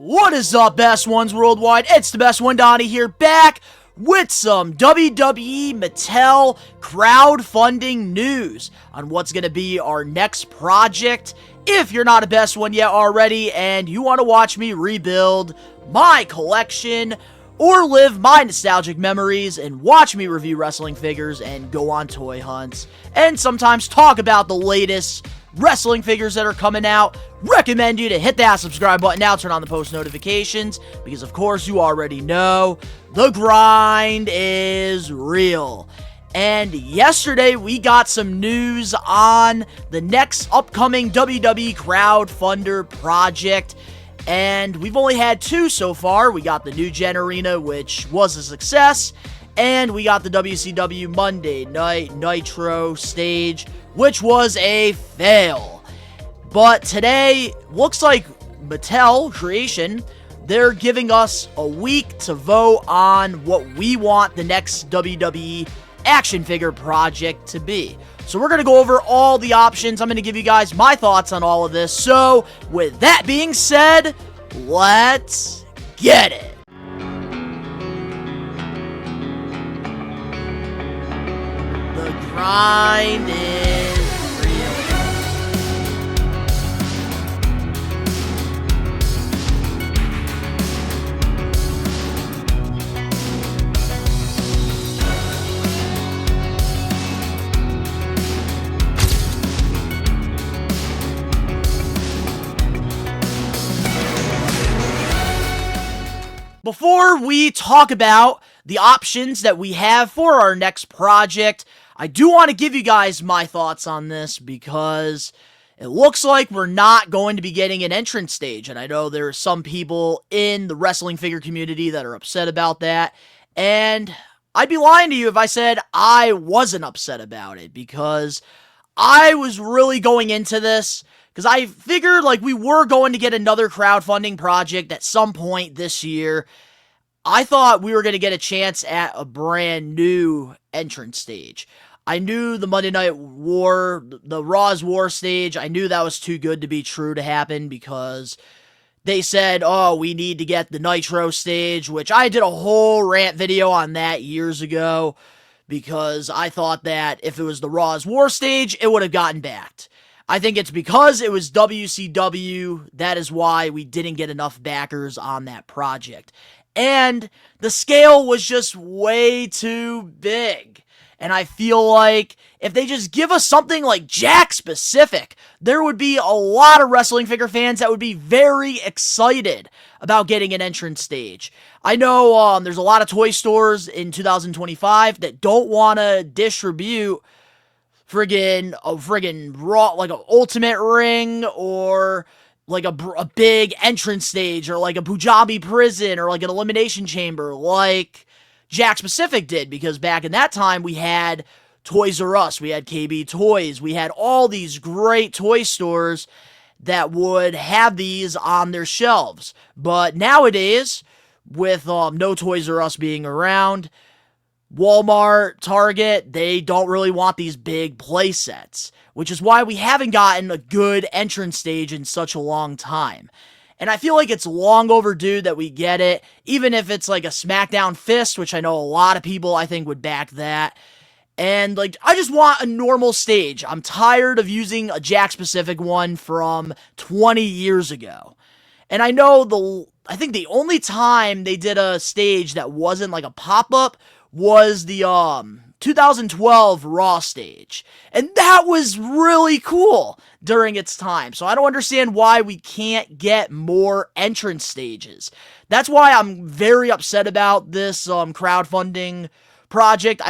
What is up, best ones worldwide? It's the best one, Donnie here, back with some WWE Mattel crowdfunding news on what's going to be our next project. If you're not a best one yet already and you want to watch me rebuild my collection or live my nostalgic memories and watch me review wrestling figures and go on toy hunts and sometimes talk about the latest wrestling figures that are coming out, recommend you to hit that subscribe button now, turn on the post notifications, because of course you already know the grind is real. And yesterday we got some news on the next upcoming WWE crowdfunder project, and we've only had two so far. We got the New Gen Arena, which was a success, and we got the WCW Monday Night Nitro stage, which was a fail. But today, looks like Mattel Creation, they're giving us a week to vote on what we want the next WWE action figure project to be. So we're going to go over all the options. I'm going to give you guys my thoughts on all of this. So with that being said, let's get it. The grind is real. Before we talk about the options that we have for our next project, I do want to give you guys my thoughts on this because it looks like we're not going to be getting an entrance stage. And I know there are some people in the wrestling figure community that are upset about that. And I'd be lying to you if I said I wasn't upset about it, because I was really going into this because I figured like we were going to get another crowdfunding project at some point this year. I thought we were going to get a chance at a brand new entrance stage. I knew the Monday Night War, the Raw's War stage, I knew that was too good to be true to happen because they said, oh, we need to get the Nitro stage, which I did a whole rant video on that years ago because I thought that if it was the Raw's War stage, it would have gotten backed. I think it's because it was WCW, that is why we didn't get enough backers on that project. And the scale was just way too big. And I feel like if they just give us something like Jack specific, there would be a lot of wrestling figure fans that would be very excited about getting an entrance stage. I know there's a lot of toy stores in 2025 that don't want to distribute friggin' Raw, like an Ultimate Ring, or like a big entrance stage, or like a Punjabi prison, or like an elimination chamber, like Jack Specific did, because back in that time, we had Toys R Us, we had KB Toys, we had all these great toy stores that would have these on their shelves. But nowadays, with no Toys R Us being around, Walmart, Target, they don't really want these big play sets, which is why we haven't gotten a good entrance stage in such a long time. And I feel like it's long overdue that we get it, even if it's like a SmackDown Fist, which I know a lot of people I think would back that. And like, I just want a normal stage. I'm tired of using a Jack specific one from 20 years ago. And I know I think the only time they did a stage that wasn't like a pop-up was the 2012 Raw stage. And that was really cool during its time. So I don't understand why we can't get more entrance stages. That's why I'm very upset about this crowdfunding project.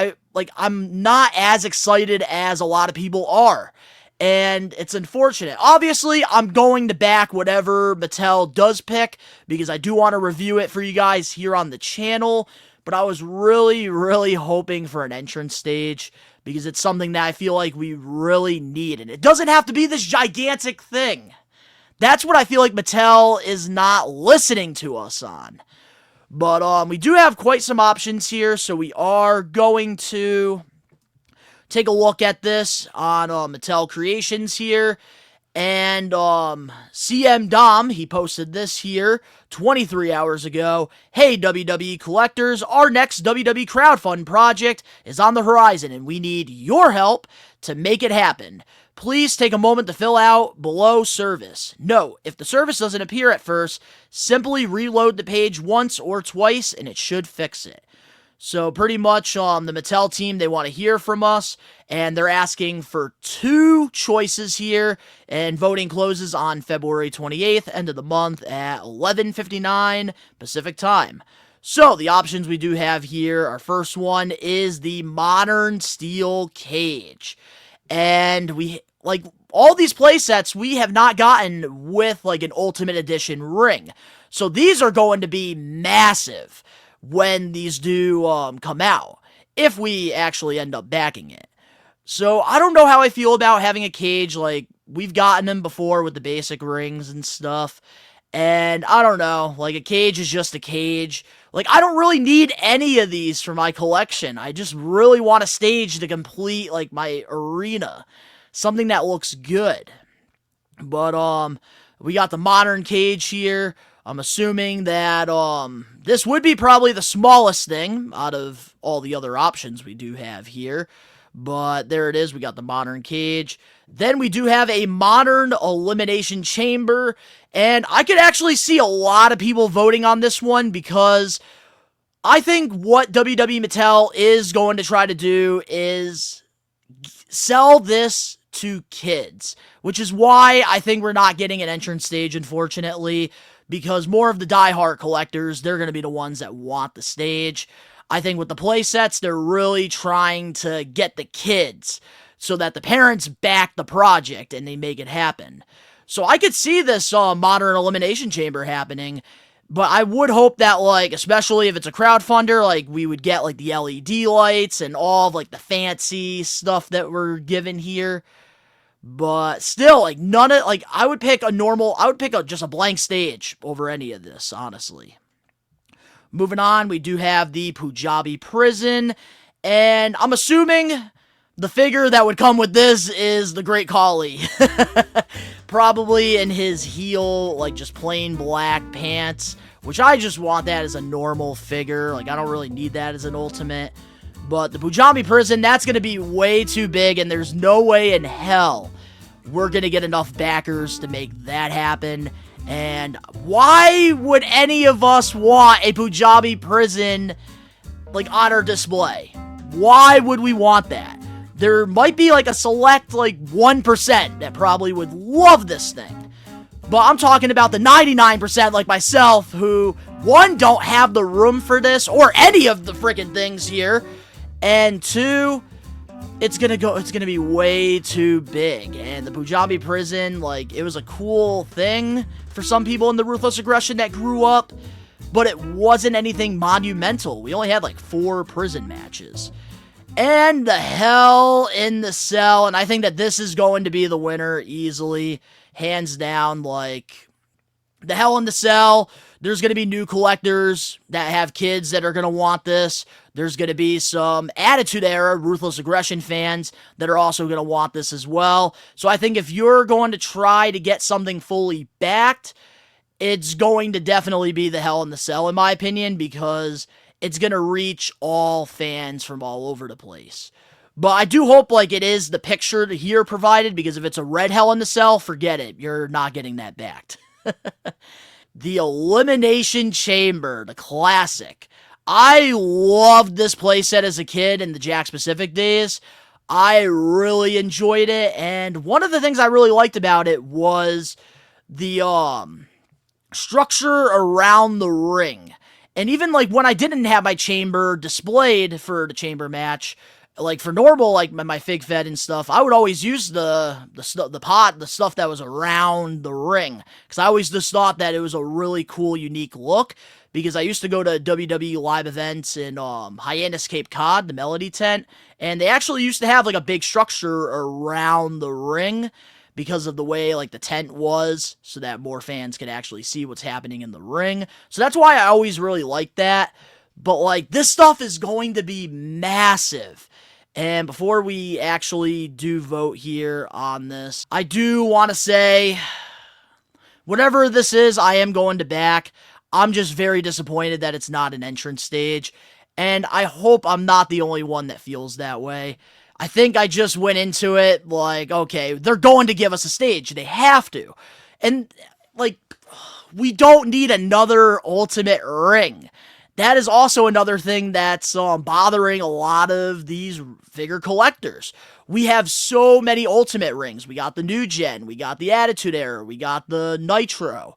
I'm not as excited as a lot of people are. And it's unfortunate. Obviously, I'm going to back whatever Mattel does pick, because I do want to review it for you guys here on the channel. But I was really, really hoping for an entrance stage, because it's something that I feel like we really need. And it doesn't have to be this gigantic thing. That's what I feel like Mattel is not listening to us on. But we do have quite some options here, so we are going to take a look at this on Mattel Creations here. And CM Dom, he posted this here 23 hours ago. Hey, WWE collectors, our next WWE crowdfund project is on the horizon, and we need your help to make it happen. Please take a moment to fill out below service. Note, if the service doesn't appear at first, simply reload the page once or twice, and it should fix it. So pretty much the Mattel team, they want to hear from us, and they're asking for 2 choices here, and voting closes on February 28th, end of the month at 11:59 Pacific time. So the options we do have here, our first one is the modern steel cage. And we, like, all these playsets we have not gotten with, like, an Ultimate Edition ring. So these are going to be massive when these do come out, if we actually end up backing it. So I don't know how I feel about having a cage. Like, we've gotten them before with the basic rings and stuff, and I don't know, like, a cage is just a cage. Like, I don't really need any of these for my collection. I just really want a stage to complete, like, my arena. Something that looks good. But, we got the modern cage here. I'm assuming that, this would be probably the smallest thing out of all the other options we do have here. But there it is, we got the modern cage. Then we do have a modern elimination chamber. And I could actually see a lot of people voting on this one, because I think what WWE Mattel is going to try to do is sell this to kids. Which is why I think we're not getting an entrance stage, unfortunately. Because more of the diehard collectors, they're going to be the ones that want the stage. I think with the playsets, they're really trying to get the kids so that the parents back the project and they make it happen. So I could see this modern elimination chamber happening, but I would hope that, like, especially if it's a crowdfunder, like, we would get, like, the LED lights and all of, like, the fancy stuff that we're given here. But still, like, none of, like, I would pick just a blank stage over any of this, honestly. Moving on, we do have the Punjabi prison, and I'm assuming the figure that would come with this is the Great Khali. Probably in his heel, like, just plain black pants, which I just want that as a normal figure. Like, I don't really need that as an ultimate. But the Punjabi prison, that's going to be way too big, and there's no way in hell we're going to get enough backers to make that happen. And why would any of us want a Punjabi prison, like, on our display? Why would we want that? There might be, like, a select, like, 1% that probably would love this thing. But I'm talking about the 99% like myself who, 1, don't have the room for this, or any of the freaking things here. And 2, it's gonna be way too big. And the Punjabi prison, like, it was a cool thing for some people in the Ruthless Aggression that grew up, but it wasn't anything monumental. We only had, like, 4 prison matches. And the Hell in the Cell, and I think that this is going to be the winner easily, hands down. Like, the Hell in the Cell, there's going to be new collectors that have kids that are going to want this. There's going to be some Attitude Era Ruthless Aggression fans that are also going to want this as well. So I think if you're going to try to get something fully backed, it's going to definitely be the Hell in the Cell, in my opinion, because it's going to reach all fans from all over the place. But I do hope, like, it is the picture here provided, because if it's a red Hell in the Cell, forget it. You're not getting that backed. The Elimination Chamber, the classic. I loved this playset as a kid in the Jakks Pacific days. I really enjoyed it, and one of the things I really liked about it was the structure around the ring. And even, like, when I didn't have my chamber displayed for the chamber match, like, for normal, like, my Fig Fed and stuff, I would always use the stuff that was around the ring. Because I always just thought that it was a really cool, unique look. Because I used to go to WWE live events in Hyannis, Cape Cod, the Melody Tent. And they actually used to have, like, a big structure around the ring, because of the way, like, the tent was, so that more fans could actually see what's happening in the ring. So that's why I always really liked that. But, like, this stuff is going to be massive. And before we actually do vote here on this, I do want to say, whatever this is, I am going to back. I'm just very disappointed that it's not an entrance stage, and I hope I'm not the only one that feels that way. I think I just went into it like, okay, they're going to give us a stage. They have to. And, like, we don't need another Ultimate ring. That is also another thing that's bothering a lot of these figure collectors. We have so many Ultimate rings. We got the New Gen, we got the Attitude Era, we got the Nitro,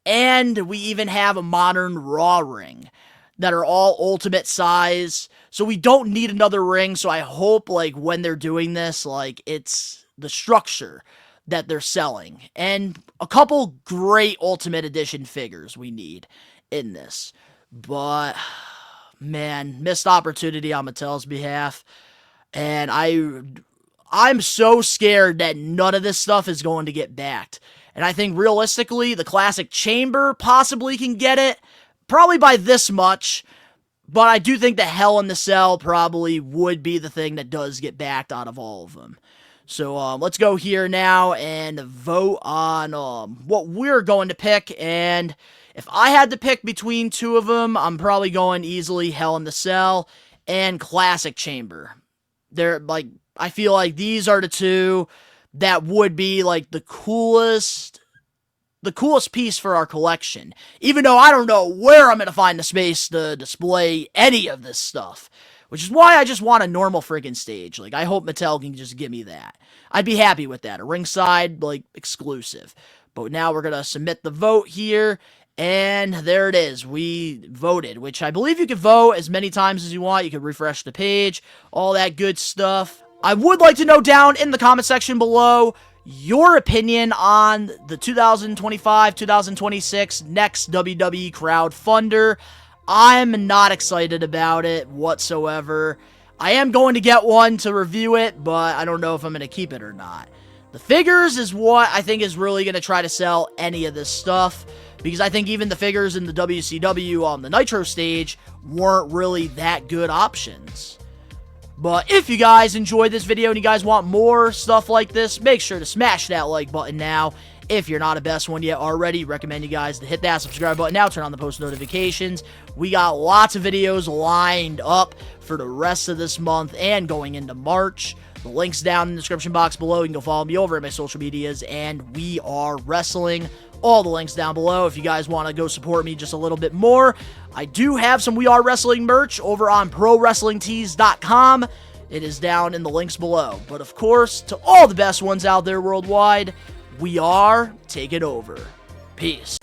and we even have a modern Raw ring that are all Ultimate size. So we don't need another ring, so I hope, like, when they're doing this, like, it's the structure that they're selling. And a couple great Ultimate Edition figures we need in this. But, man, missed opportunity on Mattel's behalf. And I'm so scared that none of this stuff is going to get backed. And I think realistically, the Classic Chamber possibly can get it. Probably by this much. But I do think the Hell in the Cell probably would be the thing that does get backed out of all of them. So let's go here now and vote on what we're going to pick. And if I had to pick between two of them, I'm probably going easily Hell in the Cell and Classic Chamber. They're like, I feel like these are the two that would be like the coolest piece for our collection. Even though I don't know where I'm going to find the space to display any of this stuff. Which is why I just want a normal freaking stage. Like, I hope Mattel can just give me that. I'd be happy with that. A ringside, like, exclusive. But now we're going to submit the vote here. And there it is. We voted, which I believe you can vote as many times as you want. You can refresh the page, all that good stuff. I would like to know down in the comment section below your opinion on the 2025-2026 next WWE Crowdfunder. I'm not excited about it whatsoever. I am going to get one to review it, but I don't know if I'm going to keep it or not. The figures is what I think is really going to try to sell any of this stuff, because I think even the figures in the WCW on the Nitro stage weren't really that good options. But if you guys enjoyed this video and you guys want more stuff like this, make sure to smash that like button now. If you're not a best one yet already, recommend you guys to hit that subscribe button now, turn on the post notifications. We got lots of videos lined up for the rest of this month and going into March. The link's down in the description box below. You can go follow me over at my social medias, and We Are Wrestling. All the links down below if you guys want to go support me just a little bit more. I do have some We Are Wrestling merch over on ProWrestlingTees.com. It is down in the links below. But of course, to all the best ones out there worldwide, we are taking over. Peace.